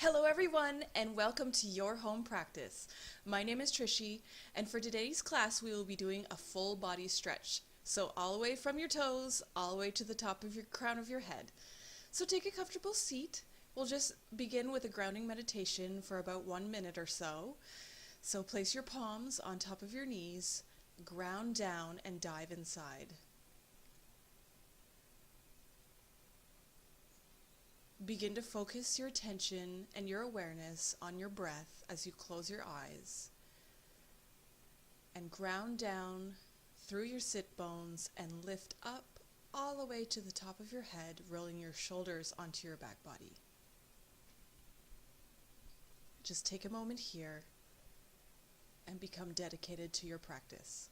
Hello everyone and welcome to your home practice. My name is Trishy and for today's class we will be doing a full body stretch. So all the way from your toes, all the way to the top of your crown of your head. So take a comfortable seat. We'll just begin with a grounding meditation for about 1 minute or so. So place your palms on top of your knees, ground down and dive inside. Begin to focus your attention and your awareness on your breath as you close your eyes. And ground down through your sit bones and lift up all the way to the top of your head, rolling your shoulders onto your back body. Just take a moment here and become dedicated to your practice.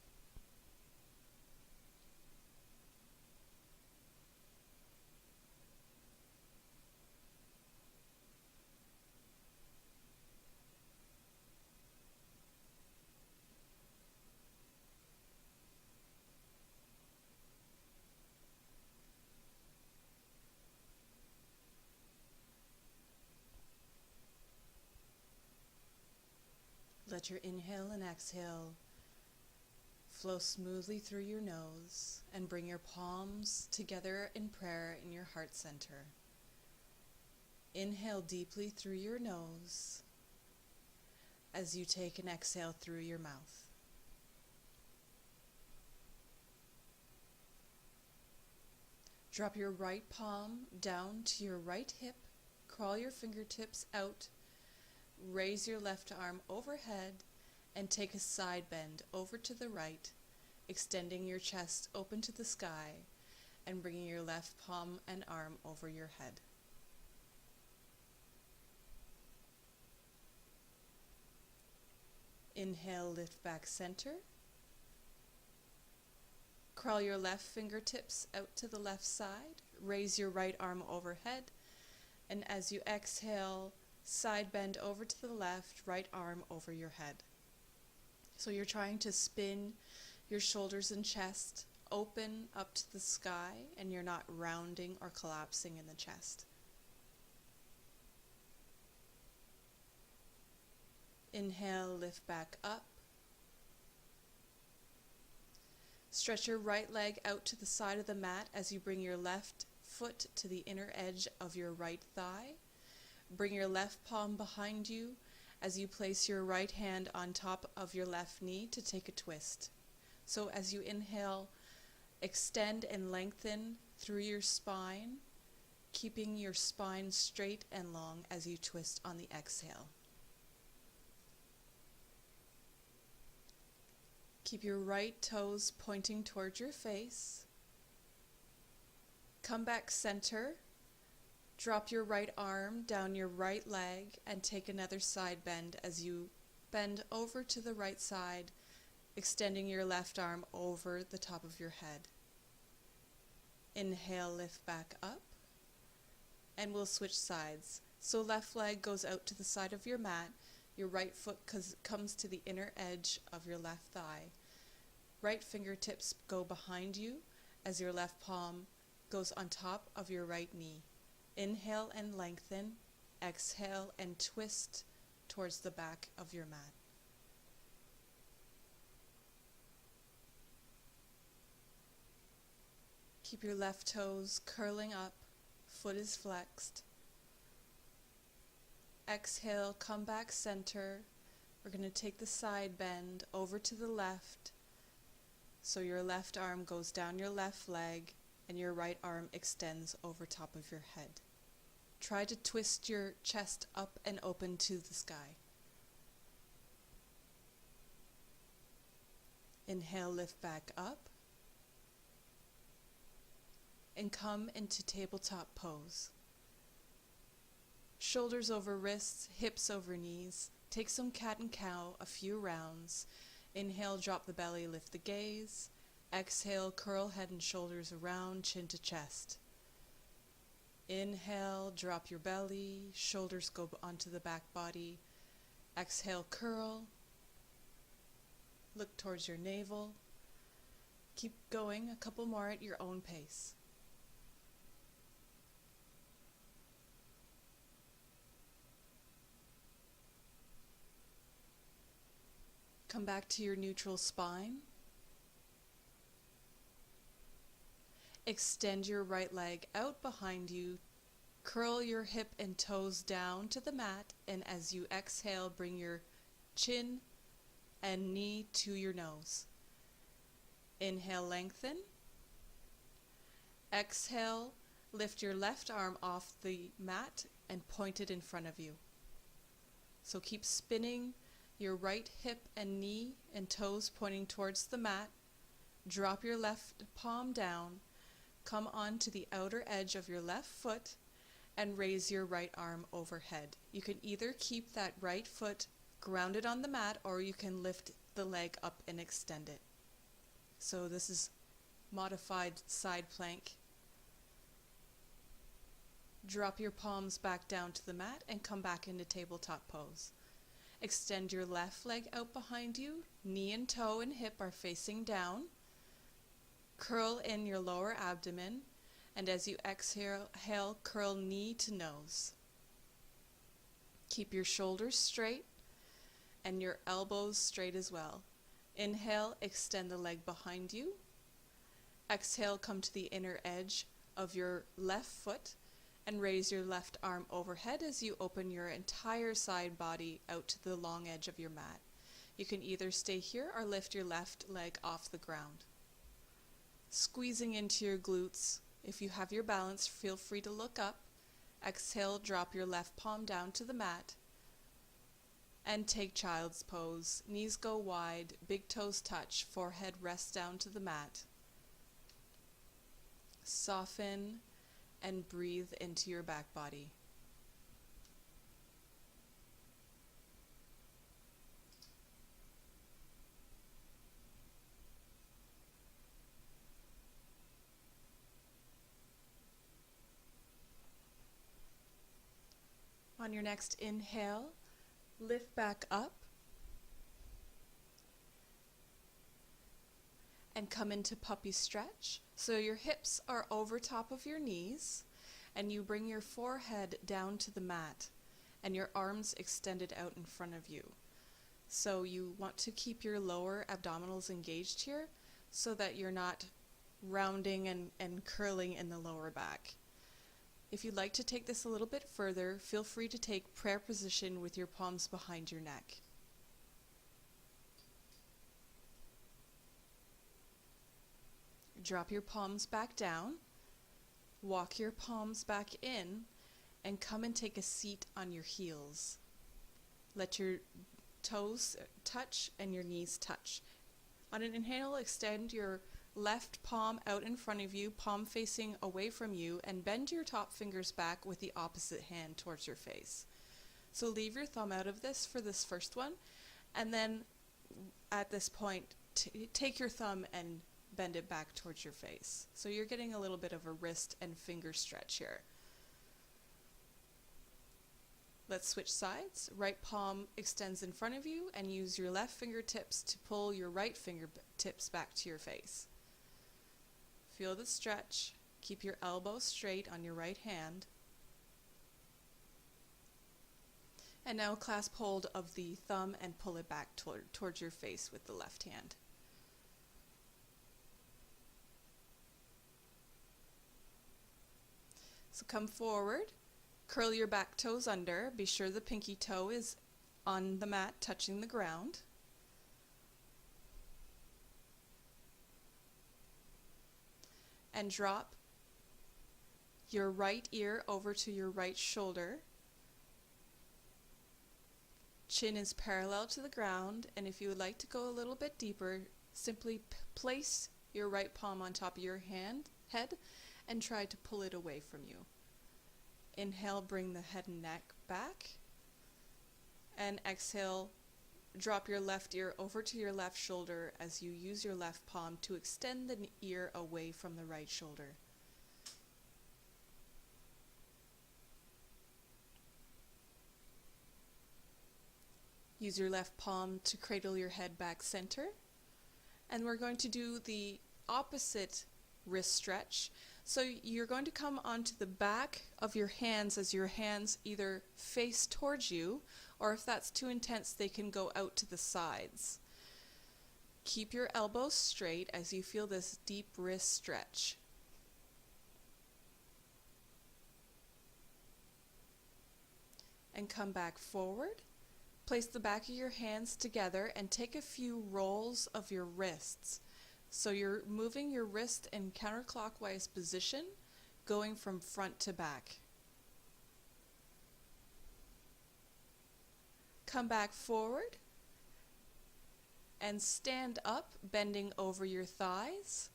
Let your inhale and exhale flow smoothly through your nose and bring your palms together in prayer in your heart center. Inhale deeply through your nose as you take an exhale through your mouth. Drop your right palm down to your right hip, crawl your fingertips out. Raise your left arm overhead and take a side bend over to the right, extending your chest open to the sky and bringing your left palm and arm over your head. Inhale, lift back center. Crawl your left fingertips out to the left side. Raise your right arm overhead. And as you exhale, side bend over to the left, right arm over your head. So you're trying to spin your shoulders and chest open up to the sky, and you're not rounding or collapsing in the chest. Inhale, lift back up. Stretch your right leg out to the side of the mat as you bring your left foot to the inner edge of your right thigh. Bring your left palm behind you as you place your right hand on top of your left knee to take a twist. So as you inhale, extend and lengthen through your spine, keeping your spine straight and long as you twist on the exhale. Keep your right toes pointing towards your face. Come back center. Drop your right arm down your right leg and take another side bend as you bend over to the right side, extending your left arm over the top of your head. Inhale, lift back up, and we'll switch sides. So left leg goes out to the side of your mat, your right foot comes to the inner edge of your left thigh. Right fingertips go behind you as your left palm goes on top of your right knee. Inhale and lengthen, exhale and twist towards the back of your mat. Keep your left toes curling up, foot is flexed. Exhale, come back center. We're going to take the side bend over to the left. So your left arm goes down your left leg and your right arm extends over top of your head. Try to twist your chest up and open to the sky. Inhale, lift back up. And come into tabletop pose. Shoulders over wrists, hips over knees. Take some cat and cow, a few rounds. Inhale, drop the belly, lift the gaze. Exhale, curl head and shoulders around, chin to chest. Inhale, drop your belly, shoulders go onto the back body. Exhale, curl. Look towards your navel. Keep going, a couple more at your own pace. Come back to your neutral spine. Extend your right leg out behind you. Curl your hip and toes down to the mat, and as you exhale, bring your chin and knee to your nose. Inhale, lengthen. Exhale, lift your left arm off the mat and point it in front of you. So keep spinning your right hip and knee and toes pointing towards the mat. Drop your left palm down. Come onto the outer edge of your left foot and raise your right arm overhead. You can either keep that right foot grounded on the mat, or you can lift the leg up and extend it. So this is modified side plank. Drop your palms back down to the mat and come back into tabletop pose. Extend your left leg out behind you. Knee and toe and hip are facing down. Curl in your lower abdomen, and as you exhale, curl knee to nose. Keep your shoulders straight and your elbows straight as well. Inhale, extend the leg behind you. Exhale, come to the inner edge of your left foot and raise your left arm overhead as you open your entire side body out to the long edge of your mat. You can either stay here or lift your left leg off the ground. Squeezing into your glutes. If you have your balance, feel free to look up. Exhale, drop your left palm down to the mat and take child's pose. Knees go wide, big toes touch, forehead rests down to the mat. Soften and breathe into your back body. On your next inhale, lift back up and come into puppy stretch. So your hips are over top of your knees and you bring your forehead down to the mat and your arms extended out in front of you. So you want to keep your lower abdominals engaged here so that you're not rounding and curling in the lower back. If you'd like to take this a little bit further, feel free to take prayer position with your palms behind your neck. Drop your palms back down, walk your palms back in, and come and take a seat on your heels. Let your toes touch and your knees touch. On an inhale, extend your left palm out in front of you, palm facing away from you, and bend your top fingers back with the opposite hand towards your face. So leave your thumb out of this for this first one, and then at this point, take your thumb and bend it back towards your face. So you're getting a little bit of a wrist and finger stretch here. Let's switch sides. Right palm extends in front of you, and use your left fingertips to pull your right fingertips back to your face. Feel the stretch. Keep your elbow straight on your right hand. And now clasp hold of the thumb and pull it back towards your face with the left hand. So come forward, curl your back toes under. Be sure the pinky toe is on the mat touching the ground. And drop your right ear over to your right shoulder. Chin is parallel to the ground, and if you would like to go a little bit deeper, simply place your right palm on top of your head and try to pull it away from you. Inhale, bring the head and neck back, and exhale, drop your left ear over to your left shoulder as you use your left palm to extend the ear away from the right shoulder. Use your left palm to cradle your head back center. And we're going to do the opposite wrist stretch. So you're going to come onto the back of your hands as your hands either face towards you, or if that's too intense, they can go out to the sides. Keep your elbows straight as you feel this deep wrist stretch. And come back forward. Place the back of your hands together and take a few rolls of your wrists. So you're moving your wrist in counterclockwise position, going from front to back. Come back forward and stand up, bending over your thighs.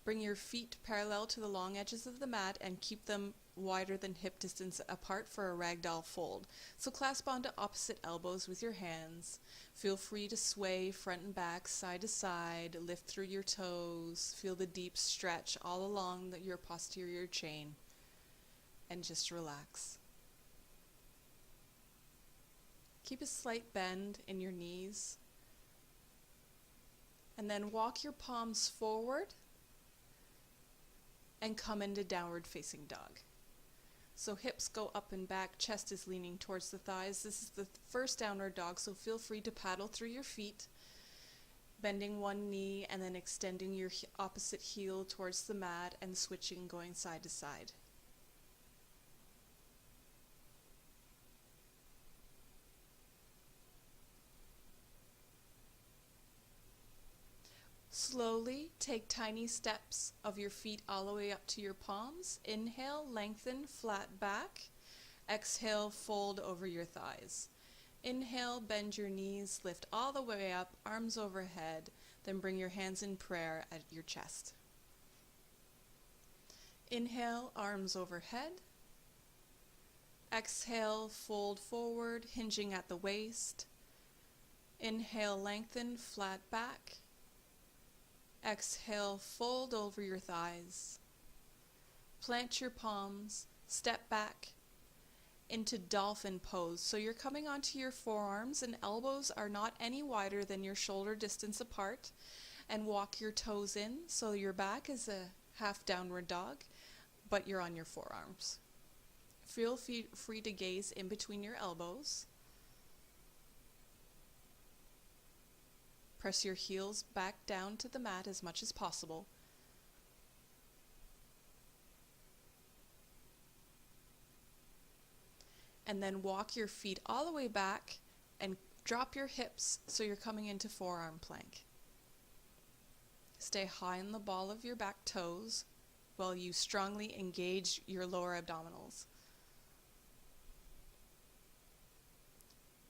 Bring your feet parallel to the long edges of the mat and keep them wider than hip distance apart for a ragdoll fold. So clasp onto opposite elbows with your hands. Feel free to sway front and back, side to side, lift through your toes, feel the deep stretch all along your posterior chain, and just relax. Keep a slight bend in your knees, and then walk your palms forward and come into downward facing dog. So hips go up and back, chest is leaning towards the thighs. This is the first downward dog, so feel free to paddle through your feet, bending one knee and then extending your opposite heel towards the mat and switching, going side to side. Slowly take tiny steps of your feet all the way up to your palms. Inhale, lengthen, flat back. Exhale, fold over your thighs. Inhale, bend your knees, lift all the way up, arms overhead, then bring your hands in prayer at your chest. Inhale, arms overhead. Exhale, fold forward, hinging at the waist. Inhale, lengthen, flat back. Exhale, fold over your thighs. Plant your palms, step back into dolphin pose. So you're coming onto your forearms and elbows are not any wider than your shoulder distance apart, and walk your toes in so your back is a half downward dog, but you're on your forearms. Feel free to gaze in between your elbows. Press your heels back down to the mat as much as possible. And then walk your feet all the way back and drop your hips so you're coming into forearm plank. Stay high in the ball of your back toes while you strongly engage your lower abdominals.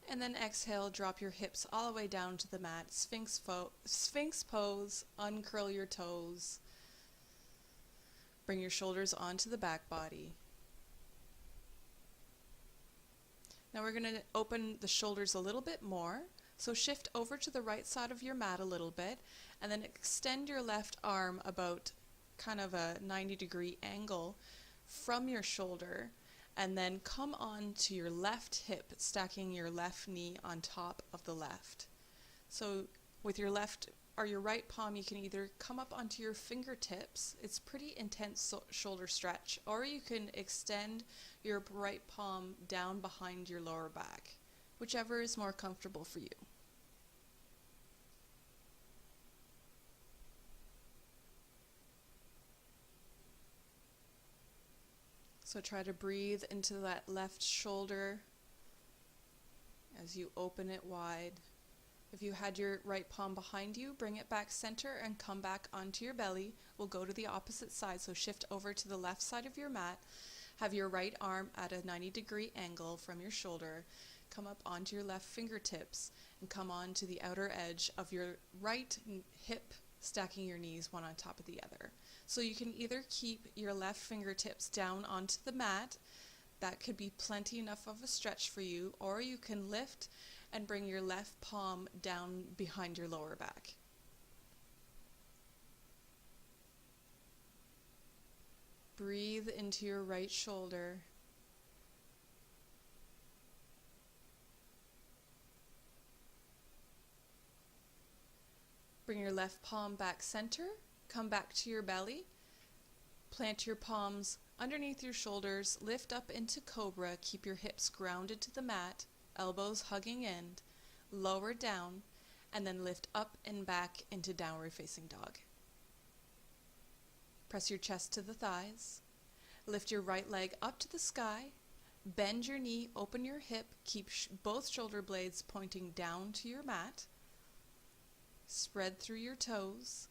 And then exhale, drop your hips all the way down to the mat. Sphinx pose, uncurl your toes. Bring your shoulders onto the back body. Now we're going to open the shoulders a little bit more. So shift over to the right side of your mat a little bit, and then extend your left arm about kind of a 90-degree angle from your shoulder. And then come on to your left hip, stacking your left knee on top of the left. So with your left or your right palm, you can either come up onto your fingertips. It's pretty intense shoulder stretch. Or you can extend your right palm down behind your lower back, whichever is more comfortable for you. So try to breathe into that left shoulder as you open it wide. If you had your right palm behind you, bring it back center and come back onto your belly. We'll go to the opposite side, so shift over to the left side of your mat. Have your right arm at a 90-degree angle from your shoulder. Come up onto your left fingertips and come on to the outer edge of your right hip, stacking your knees one on top of the other. So you can either keep your left fingertips down onto the mat, that could be plenty enough of a stretch for you, or you can lift and bring your left palm down behind your lower back. Breathe into your right shoulder. Bring your left palm back center. Come back to your belly. Plant your palms underneath your shoulders. Lift up into cobra. Keep your hips grounded to the mat. Elbows hugging in. Lower down. and then lift up and back into downward facing dog. Press your chest to the thighs. Lift your right leg up to the sky. Bend your knee, open your hip, keep both shoulder blades pointing down to your mat. Spread through your toes.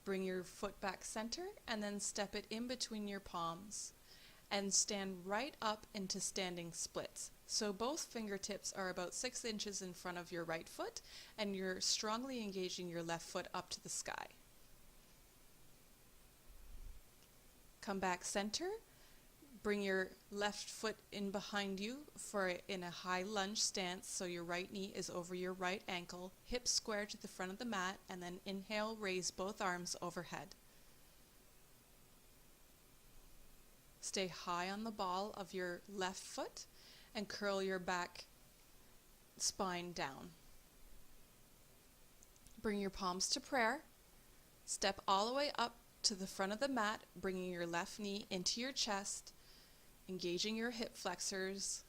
Bring your foot back center and then step it in between your palms and stand right up into standing splits. So both fingertips are about 6 inches in front of your right foot and you're strongly engaging your left foot up to the sky. Come back center. Bring your left foot in behind you in a high lunge stance, so your right knee is over your right ankle, hips square to the front of the mat, and then inhale, raise both arms overhead. Stay high on the ball of your left foot and curl your back spine down. Bring your palms to prayer. Step all the way up to the front of the mat, bringing your left knee into your chest, engaging your hip flexors,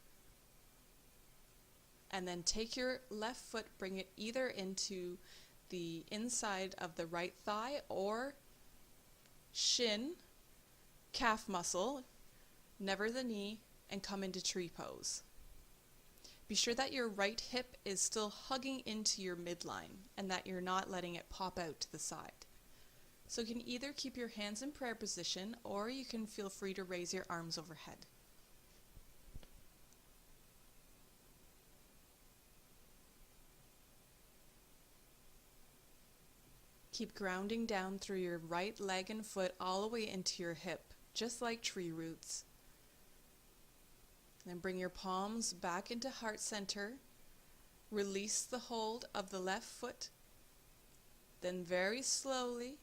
and then take your left foot, bring it either into the inside of the right thigh or shin, calf muscle, never the knee, and come into tree pose. Be sure that your right hip is still hugging into your midline and that you're not letting it pop out to the side. So you can either keep your hands in prayer position or you can feel free to raise your arms overhead. Keep grounding down through your right leg and foot all the way into your hip, just like tree roots. Then bring your palms back into heart center. Release the hold of the left foot. Then very slowly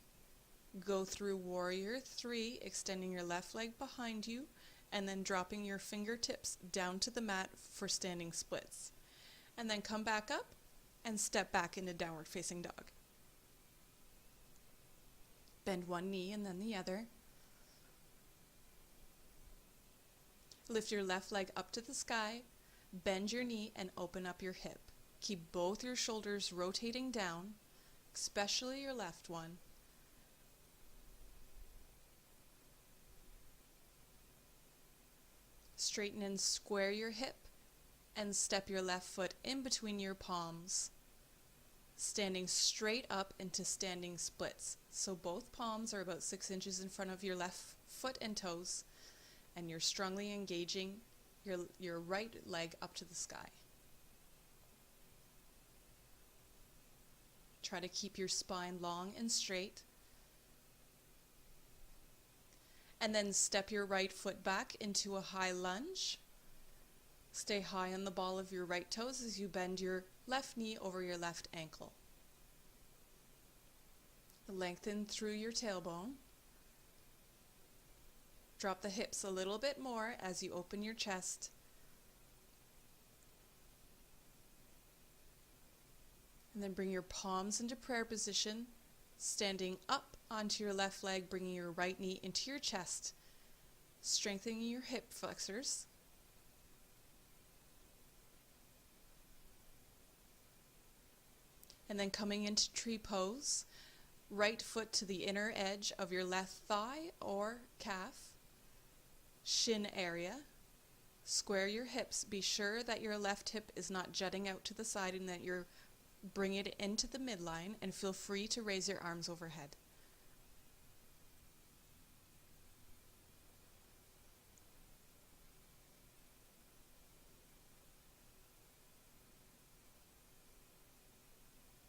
go through warrior 3, extending your left leg behind you, and then dropping your fingertips down to the mat for standing splits. And then come back up and step back into downward facing dog. Bend one knee and then the other. Lift your left leg up to the sky, bend your knee and open up your hip. Keep both your shoulders rotating down, especially your left one. Straighten and square your hip and step your left foot in between your palms, standing straight up into standing splits. So both palms are about 6 inches in front of your left foot and toes, and you're strongly engaging your right leg up to the sky. Try to keep your spine long and straight. And then step your right foot back into a high lunge. Stay high on the ball of your right toes as you bend your left knee over your left ankle. Lengthen through your tailbone. Drop the hips a little bit more as you open your chest. And then bring your palms into prayer position, standing up onto your left leg, bringing your right knee into your chest, strengthening your hip flexors. And then coming into tree pose, right foot to the inner edge of your left thigh or calf, shin area. Square your hips. Be sure that your left hip is not jutting out to the side and that you're bring it into the midline, and feel free to raise your arms overhead.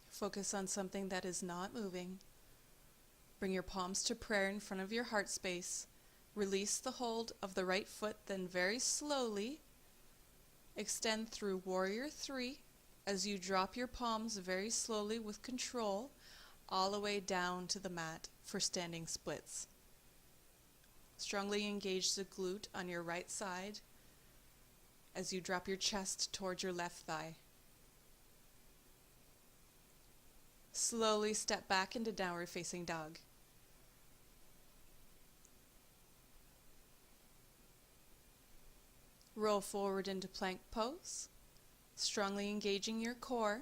Focus on something that is not moving. Bring your palms to prayer in front of your heart space. Release the hold of the right foot, then very slowly extend through warrior 3 as you drop your palms very slowly with control all the way down to the mat for standing splits. Strongly engage the glute on your right side as you drop your chest towards your left thigh. Slowly step back into downward facing dog. Roll forward into plank pose, strongly engaging your core.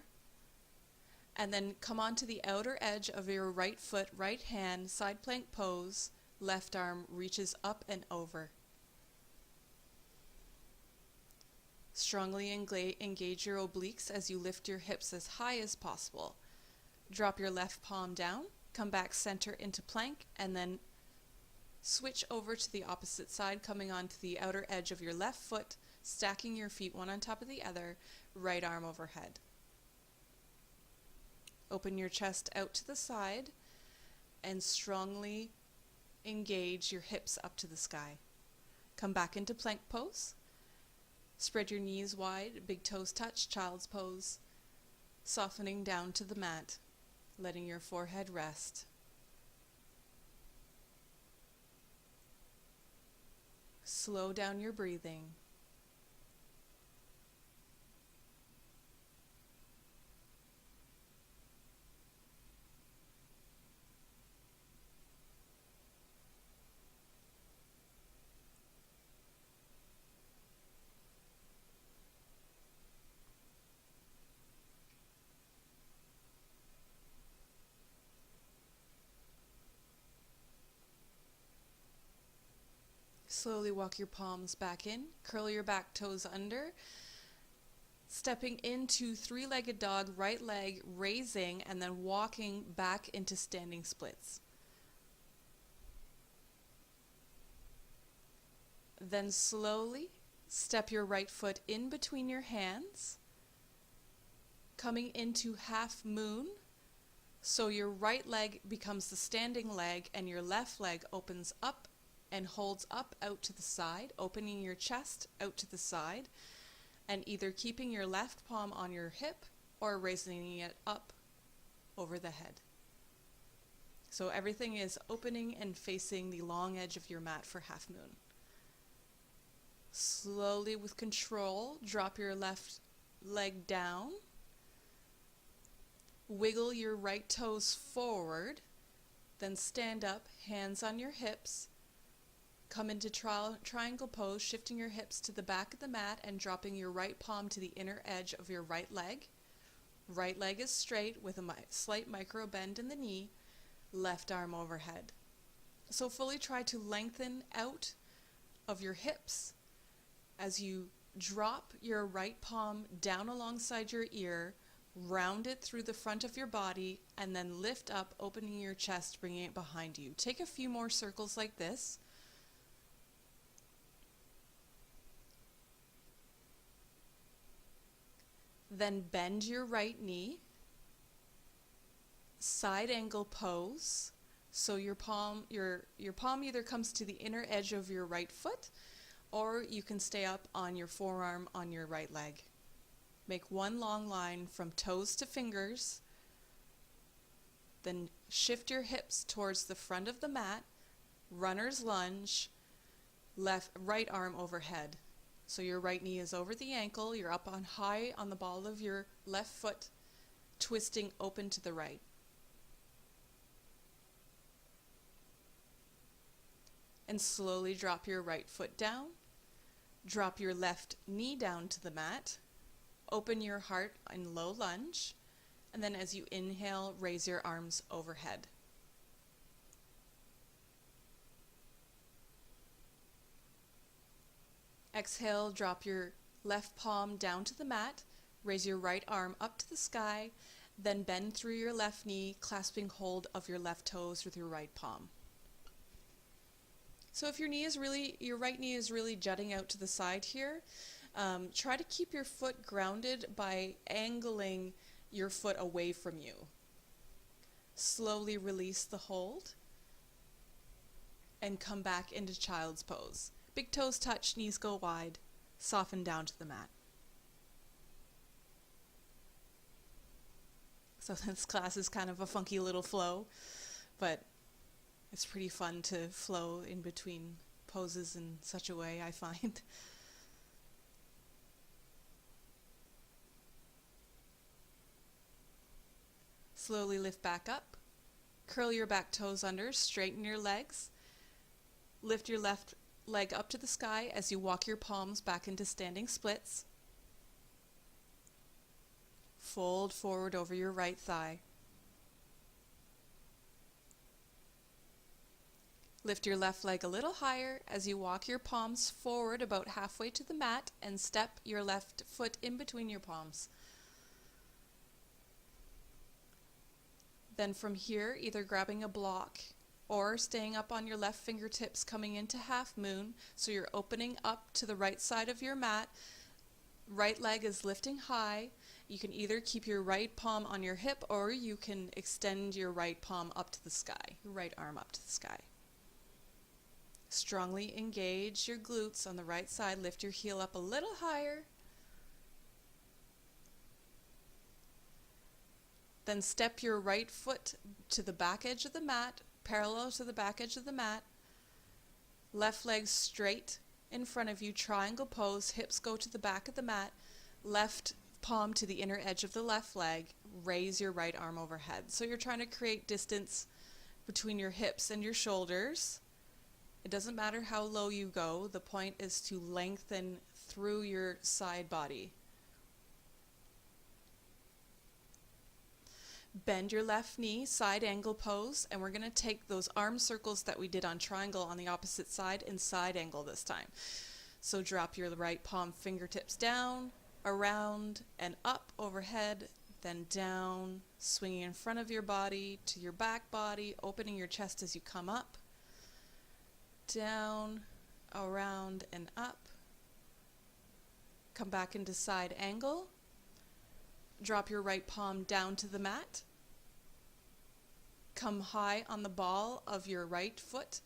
And then come onto the outer edge of your right foot, right hand, side plank pose. Left arm reaches up and over. Strongly engage your obliques as you lift your hips as high as possible. Drop your left palm down, come back center into plank, and then switch over to the opposite side, coming onto the outer edge of your left foot, stacking your feet one on top of the other, right arm overhead. Open your chest out to the side and strongly engage your hips up to the sky. Come back into plank pose. Spread your knees wide, big toes touch, child's pose, softening down to the mat, letting your forehead rest. Slow down your breathing. Slowly walk your palms back in, curl your back toes under, stepping into three-legged dog, right leg raising, and then walking back into standing splits. Then slowly step your right foot in between your hands, coming into half moon, so your right leg becomes the standing leg and your left leg opens up and holds up out to the side, opening your chest out to the side, and either keeping your left palm on your hip or raising it up over the head. So everything is opening and facing the long edge of your mat for half moon. Slowly, with control, drop your left leg down. Wiggle your right toes forward, then stand up, hands on your hips. Come into triangle pose, shifting your hips to the back of the mat and dropping your right palm to the inner edge of your right leg. Right leg is straight with a slight micro bend in the knee, left arm overhead. So fully try to lengthen out of your hips as you drop your right palm down alongside your ear, round it through the front of your body, and then lift up, opening your chest, bringing it behind you. Take a few more circles like this. Then bend your right knee, side angle pose. So your palm either comes to the inner edge of your right foot, or you can stay up on your forearm on your right leg. Make one long line from toes to fingers. Then shift your hips towards the front of the mat, runner's lunge, right arm overhead. So your right knee is over the ankle, you're up on high on the ball of your left foot, twisting open to the right. And slowly drop your right foot down, drop your left knee down to the mat, open your heart in low lunge, and then as you inhale, raise your arms overhead. Exhale, drop your left palm down to the mat, raise your right arm up to the sky, then bend through your left knee, clasping hold of your left toes with your right palm. So if your right knee is really jutting out to the side here, try to keep your foot grounded by angling your foot away from you. Slowly release the hold and come back into child's pose. Big toes touch, knees go wide, soften down to the mat. So this class is kind of a funky little flow, but it's pretty fun to flow in between poses in such a way, I find. Slowly lift back up, curl your back toes under, straighten your legs, lift your left leg up to the sky as you walk your palms back into standing splits. Fold forward over your right thigh. Lift your left leg a little higher as you walk your palms forward about halfway to the mat and step your left foot in between your palms. Then from here, either grabbing a block or staying up on your left fingertips coming into half moon, so you're opening up to the right side of your mat. Right leg is lifting high. You can either keep your right palm on your hip or you can extend your right palm up to the sky, your right arm up to the sky. Strongly engage your glutes on the right side. Lift your heel up a little higher. Then step your right foot to the back edge of the mat, parallel to the back edge of the mat. Left leg straight in front of you, triangle pose, hips go to the back of the mat, left palm to the inner edge of the left leg, raise your right arm overhead. So you're trying to create distance between your hips and your shoulders. It doesn't matter how low you go, the point is to lengthen through your side body. Bend your left knee, side angle pose, and we're going to take those arm circles that we did on triangle on the opposite side and side angle this time. So drop your right palm fingertips down, around and up overhead, then down, swinging in front of your body to your back body, opening your chest as you come up. Down, around and up. Come back into side angle. Drop your right palm down to the mat. Come high on the ball of your right foot.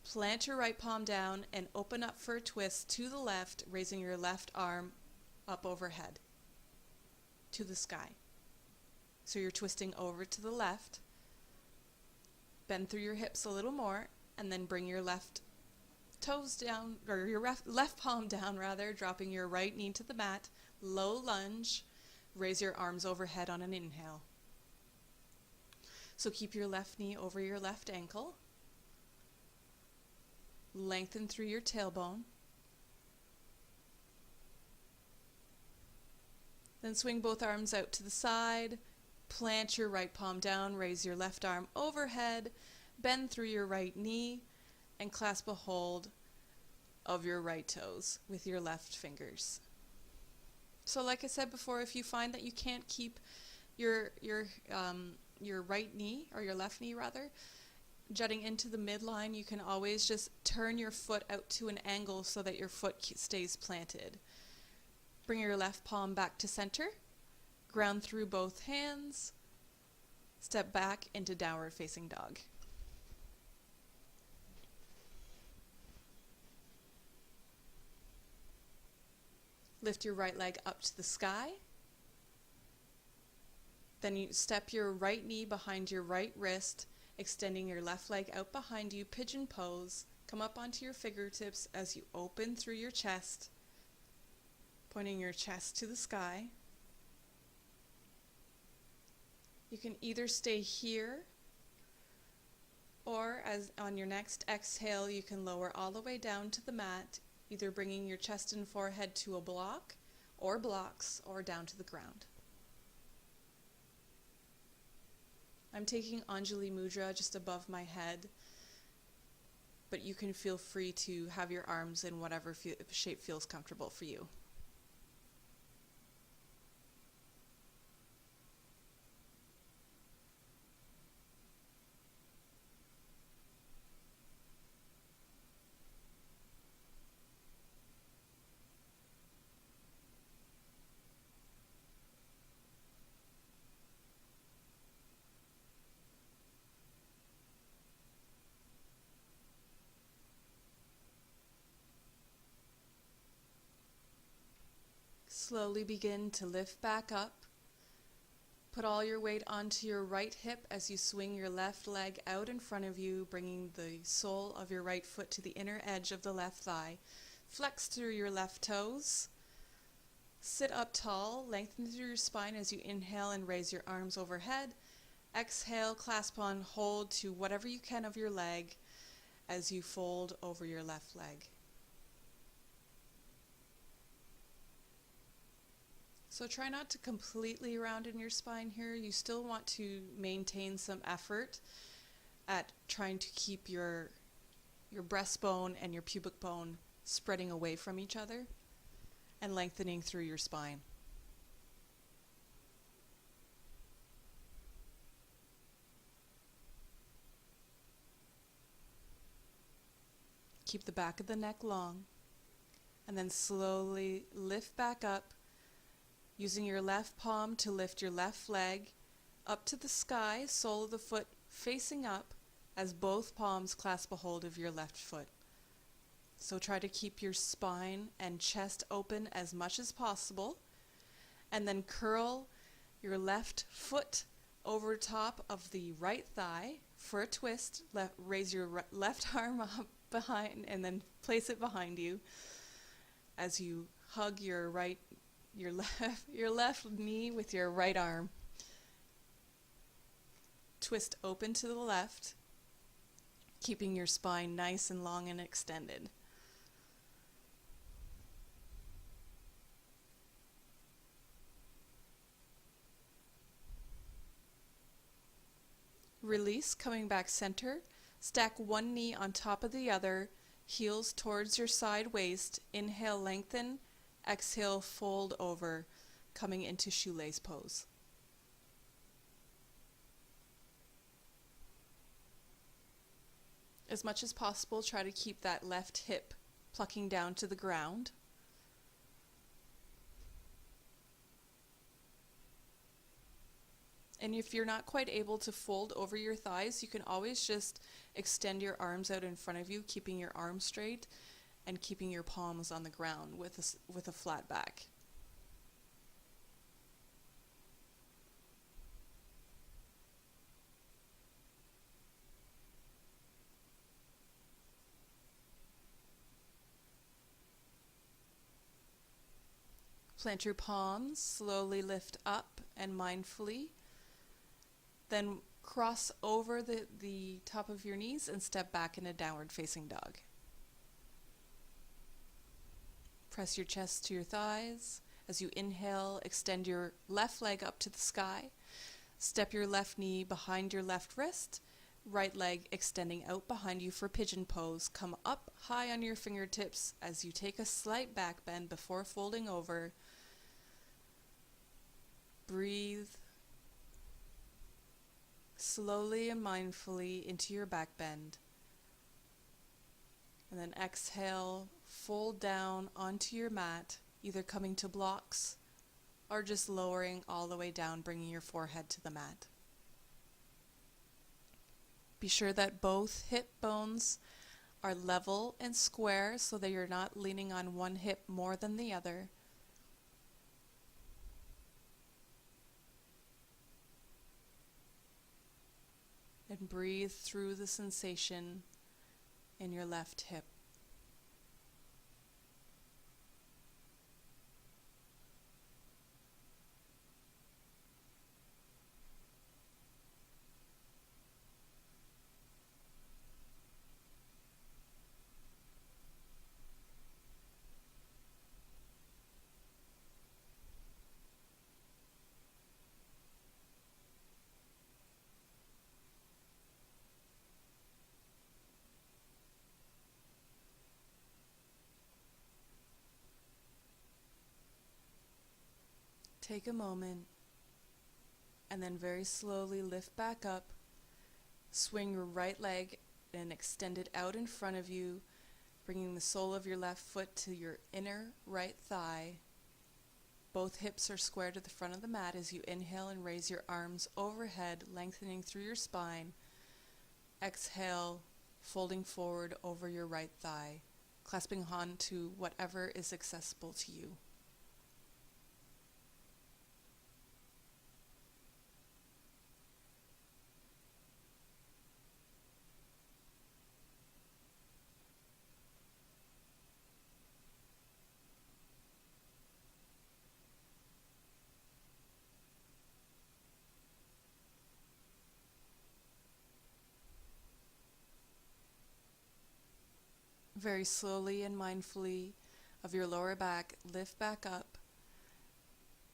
Plant your right palm down and open up for a twist to the left, raising your left arm up overhead to the sky. So you're twisting over to the left. Bend through your hips a little more. And then bring your left toes down, or your left palm down rather, dropping your right knee to the mat, low lunge, raise your arms overhead on an inhale. So keep your left knee over your left ankle, lengthen through your tailbone, then swing both arms out to the side, plant your right palm down, raise your left arm overhead, bend through your right knee and clasp a hold of your right toes with your left fingers. So like I said before, if you find that you can't keep your right knee, or your left knee rather, jutting into the midline, you can always just turn your foot out to an angle so that your foot stays planted. Bring your left palm back to center, ground through both hands, step back into downward facing dog. Lift your right leg up to the sky. Then you step your right knee behind your right wrist, extending your left leg out behind you, pigeon pose. Come up onto your fingertips as you open through your chest, pointing your chest to the sky. You can either stay here, or as on your next exhale, you can lower all the way down to the mat, either bringing your chest and forehead to a block, or blocks, or down to the ground. I'm taking Anjali Mudra just above my head, but you can feel free to have your arms in whatever shape feels comfortable for you. Slowly begin to lift back up. Put all your weight onto your right hip as you swing your left leg out in front of you, bringing the sole of your right foot to the inner edge of the left thigh. Flex through your left toes. Sit up tall, lengthen through your spine as you inhale and raise your arms overhead. Exhale, clasp on, hold to whatever you can of your leg as you fold over your left leg. So So try not to completely round in your spine here. You still want to maintain some effort at trying to keep your breastbone and your pubic bone spreading away from each other and lengthening through your spine. Keep the back of the neck long, and then slowly lift back up, using your left palm to lift your left leg up to the sky, sole of the foot facing up as both palms clasp a hold of your left foot. So try to keep your spine and chest open as much as possible, and then curl your left foot over top of the right thigh for a twist. Raise your left arm up behind and then place it behind you as you hug your left knee with your right arm. Twist open to the left, keeping your spine nice and long and extended. Release, coming back center. Stack one knee on top of the other, heels towards your side waist. Inhale, lengthen. Exhale, fold over, coming into shoelace pose. As much as possible, try to keep that left hip plucking down to the ground. And if you're not quite able to fold over your thighs, you can always just extend your arms out in front of you, keeping your arms straight and keeping your palms on the ground with a flat back. Plant your palms, slowly lift up and mindfully. Then cross over the top of your knees and step back in a downward facing dog. Press your chest to your thighs. As you inhale, extend your left leg up to the sky. Step your left knee behind your left wrist. Right leg extending out behind you for pigeon pose. Come up high on your fingertips as you take a slight back bend before folding over. Breathe slowly and mindfully into your back bend. And then exhale, fold down onto your mat, either coming to blocks or just lowering all the way down, bringing your forehead to the mat. Be sure that both hip bones are level and square so that you're not leaning on one hip more than the other. And breathe through the sensation in your left hip. Take a moment and then very slowly lift back up. Swing your right leg and extend it out in front of you, bringing the sole of your left foot to your inner right thigh. Both hips are square to the front of the mat as you inhale and raise your arms overhead, lengthening through your spine. Exhale, folding forward over your right thigh, clasping on to whatever is accessible to you. Very slowly and mindfully of your lower back, lift back up.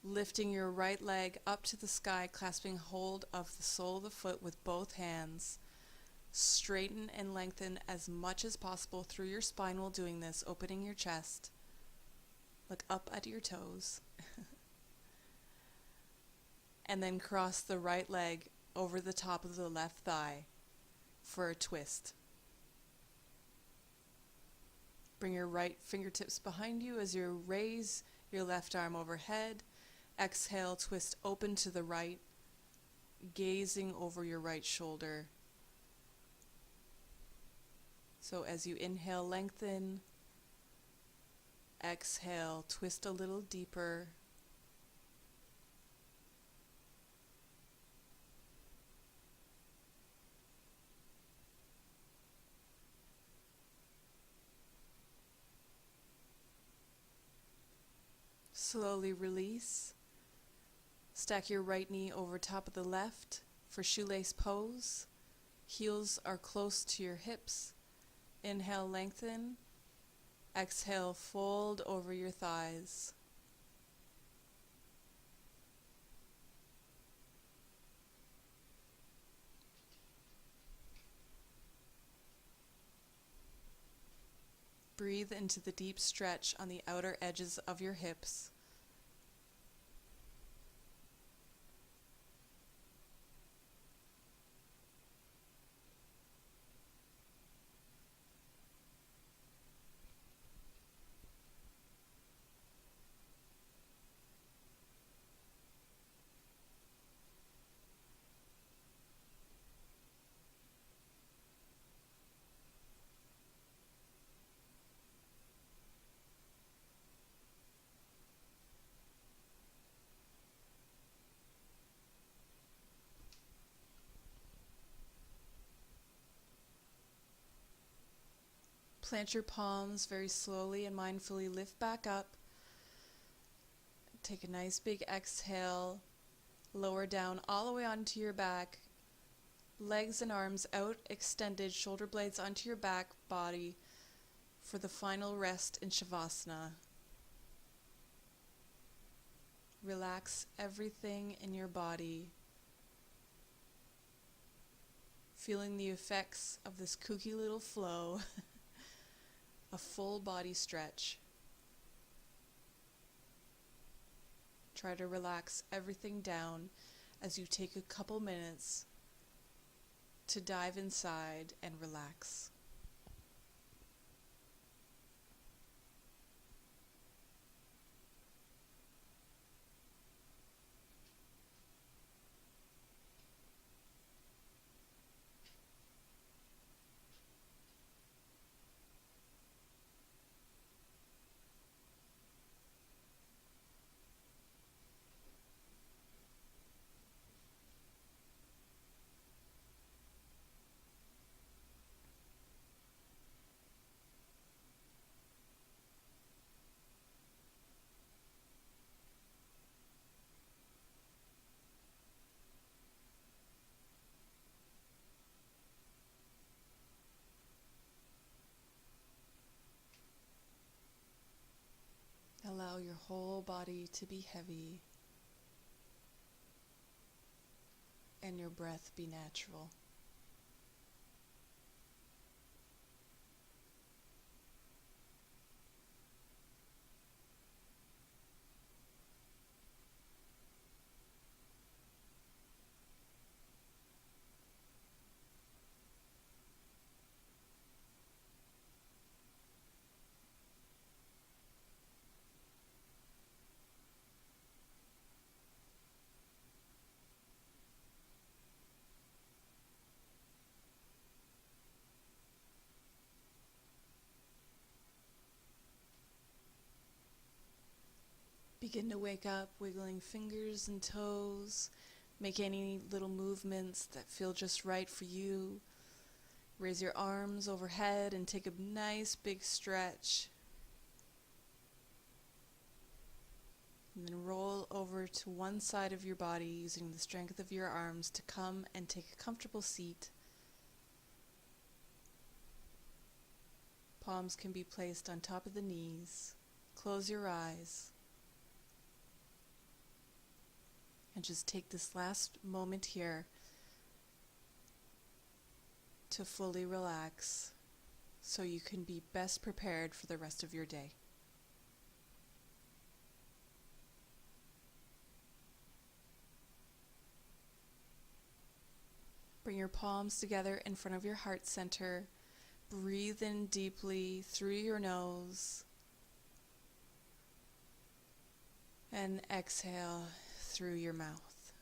Lifting your right leg up to the sky, clasping hold of the sole of the foot with both hands. Straighten and lengthen as much as possible through your spine while doing this, opening your chest. Look up at your toes. And then cross the right leg over the top of the left thigh for a twist. Bring your right fingertips behind you as you raise your left arm overhead. Exhale, twist open to the right, gazing over your right shoulder. So as you inhale, lengthen. Exhale, twist a little deeper. Slowly release. Stack your right knee over top of the left for shoelace pose. Heels are close to your hips. Inhale, lengthen. Exhale, fold over your thighs. Breathe into the deep stretch on the outer edges of your hips. Plant your palms very slowly and mindfully. Lift back up. Take a nice big exhale. Lower down all the way onto your back. Legs and arms out, extended, shoulder blades onto your back body for the final rest in Shavasana. Relax everything in your body. Feeling the effects of this kooky little flow. A full body stretch. Try to relax everything down as you take a couple minutes to dive inside and relax. Allow your whole body to be heavy and your breath be natural. Begin to wake up, wiggling fingers and toes. Make any little movements that feel just right for you. Raise your arms overhead and take a nice big stretch. And then roll over to one side of your body using the strength of your arms to come and take a comfortable seat. Palms can be placed on top of the knees. Close your eyes. And just take this last moment here to fully relax so you can be best prepared for the rest of your day. Bring your palms together in front of your heart center. Breathe in deeply through your nose. And exhale through your mouth.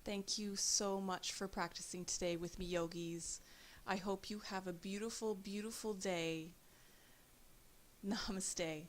Thank you so much for practicing today with me, yogis. I hope you have a beautiful, beautiful day. Namaste.